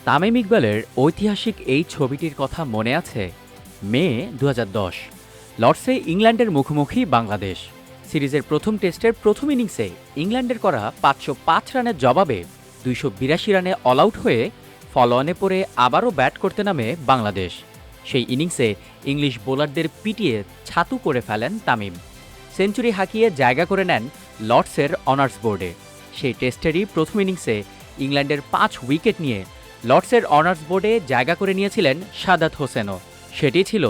তামিম ইকবালের ঐতিহাসিক এই ছবিটির কথা মনে আছে? মে ২০১০ লর্ডসে ইংল্যান্ডের মুখোমুখি বাংলাদেশ। সিরিজের প্রথম টেস্টের প্রথম ইনিংসে ইংল্যান্ডের করা ৫০৫ রানের জবাবে ২৮২ রানে অল আউট হয়ে ফলো অনে পড়ে আবারও ব্যাট করতে নামে বাংলাদেশ। সেই ইনিংসে ইংলিশ বোলারদের পিটিয়ে ছাতু করে ফেলেন তামিম। সেঞ্চুরি হাঁকিয়ে জায়গা করে নেন লর্ডসের অনার্স বোর্ডে। সেই টেস্টেরই প্রথম ইনিংসে ইংল্যান্ডের ৫ উইকেট নিয়ে লর্ডসের অনার্স বোর্ডে জায়গা করে নিয়েছিলেন সাদাত হোসেনও। সেটি ছিল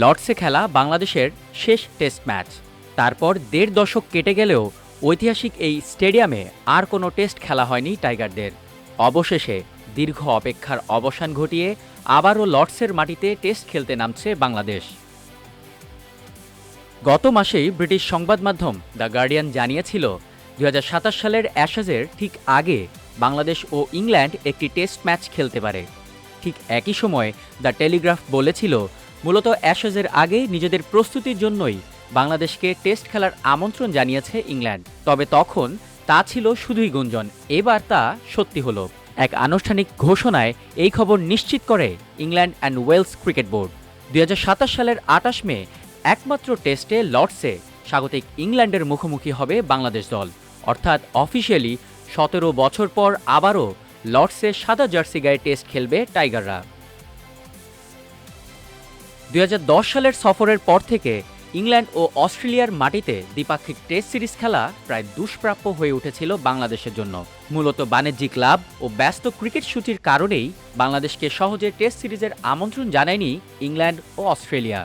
লর্ডসে খেলা বাংলাদেশের শেষ টেস্ট ম্যাচ। তারপর ১.৫ দশক কেটে গেলেও ঐতিহাসিক এই স্টেডিয়ামে আর কোনো টেস্ট খেলা হয়নি টাইগারদের। অবশেষে দীর্ঘ অপেক্ষার অবসান ঘটিয়ে আবারও লর্ডসের মাটিতে টেস্ট খেলতে নামছে বাংলাদেশ। গত মাসেই ব্রিটিশ সংবাদ মাধ্যম দ্য গার্ডিয়ান জানিয়েছিল ২০২৭ সালের অ্যাশেজের ঠিক আগে বাংলাদেশ ও ইংল্যান্ড একটি টেস্ট ম্যাচ খেলতে পারে। ঠিক একই সময় দ্য টেলিগ্রাফ বলেছিল মূলত অ্যাশেজের আগে নিজেদের প্রস্তুতির জন্যই বাংলাদেশকে টেস্ট খেলার আমন্ত্রণ জানিয়েছে ইংল্যান্ড। তবে তখন তা ছিল শুধুই গুঞ্জন। এবার তা সত্যি হলো। এক আনুষ্ঠানিক ঘোষণায় এই খবর নিশ্চিত করে England and Wales cricket board. ২০২৭ সালের ২৮ মে একমাত্র টেস্টে লর্ডসে স্বাগতিক ইংল্যান্ডের মুখোমুখি হবে বাংলাদেশ দল। অর্থাৎ অফিসিয়ালি ১৭ বছর পর আবারও লর্ডসে সাদা জার্সি গায়ে টেস্ট খেলবে টাইগাররা। ২০১০ সালের সফরের পর থেকে ইংল্যান্ড ও অস্ট্রেলিয়ার মাটিতে দ্বিপাক্ষিক টেস্ট সিরিজ খেলা প্রায় দুষ্প্রাপ্য হয়ে উঠেছিল বাংলাদেশের জন্য। মূলত বাণিজ্যিক লাভ ও ব্যস্ত ক্রিকেট সূচির কারণেই বাংলাদেশকে সহজে টেস্ট সিরিজের আমন্ত্রণ জানায়নি ইংল্যান্ড ও অস্ট্রেলিয়া।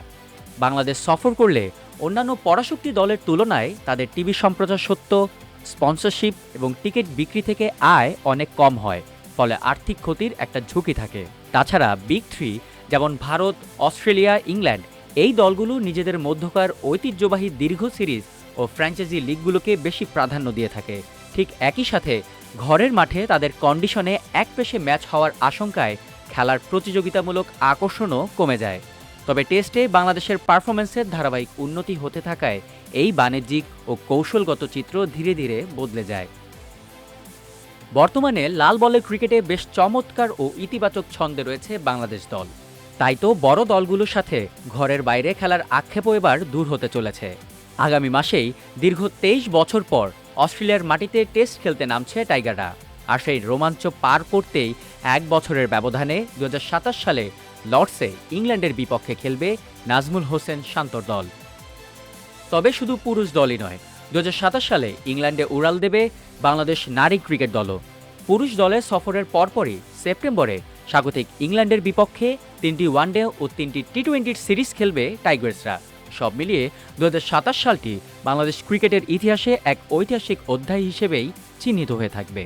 বাংলাদেশ সফর করলে অন্যান্য পরাশক্তি দলের তুলনায় তাদের টিভি সম্প্রচার সত্ত্ব, স্পন্সরশিপ এবং টিকিট বিক্রি থেকে আয় অনেক কম হয়, ফলে আর্থিক ক্ষতির একটা ঝুঁকি থাকে। তাছাড়া বিগ থ্রি যেমন ভারত, অস্ট্রেলিয়া, ইংল্যান্ড এই দলগুলো নিজেদের মধ্যকার ঐতিহ্যবাহী দীর্ঘ সিরিজ ও ফ্র্যাঞ্চাইজি লিগগুলোকে বেশি প্রাধান্য দিয়ে থাকে। ঠিক একই সাথে ঘরের মাঠে তাদের কন্ডিশনে একপেশে ম্যাচ হওয়ার আশঙ্কায় খেলার প্রতিযোগিতামূলক আকর্ষণও কমে যায়। তবে টেস্টে বাংলাদেশের পারফরম্যান্সের ধারাবাহিক উন্নতি হতে থাকায় এই বাণিজ্যিক ও কৌশলগত চিত্র ধীরে ধীরে বদলে যায়। বর্তমানে লাল বলের ক্রিকেটে বেশ চমৎকার ও ইতিবাচক ছন্দে রয়েছে বাংলাদেশ দল। তাই তো বড় দলগুলোর সাথে ঘরের বাইরে খেলার আক্ষেপও এবার দূর হতে চলেছে। আগামী মাসেই দীর্ঘ ২৩ বছর পর অস্ট্রেলিয়ার মাটিতে টেস্ট খেলতে নামছে টাইগাররা। আর সেই রোমাঞ্চ পার করতেই ১ বছরের ব্যবধানে ২০২৭ সালে লর্ডসে ইংল্যান্ডের বিপক্ষে খেলবে নাজমুল হোসেন শান্তর দল। তবে শুধু পুরুষ দলই নয়, ২০২৭ সালে ইংল্যান্ডে উড়াল দেবে বাংলাদেশ নারী ক্রিকেট দলও। পুরুষ দলের সফরের পরপরই সেপ্টেম্বরে স্বাগতিক ইংল্যান্ডের বিপক্ষে ৩টি ওয়ানডে ও ৩টি টি-২০ সিরিজ খেলবে টাইগার্সরা। সব মিলিয়ে ২০২৭ সালটি বাংলাদেশ ক্রিকেটের ইতিহাসে এক ঐতিহাসিক অধ্যায় হিসেবেই চিহ্নিত হয়ে থাকবে।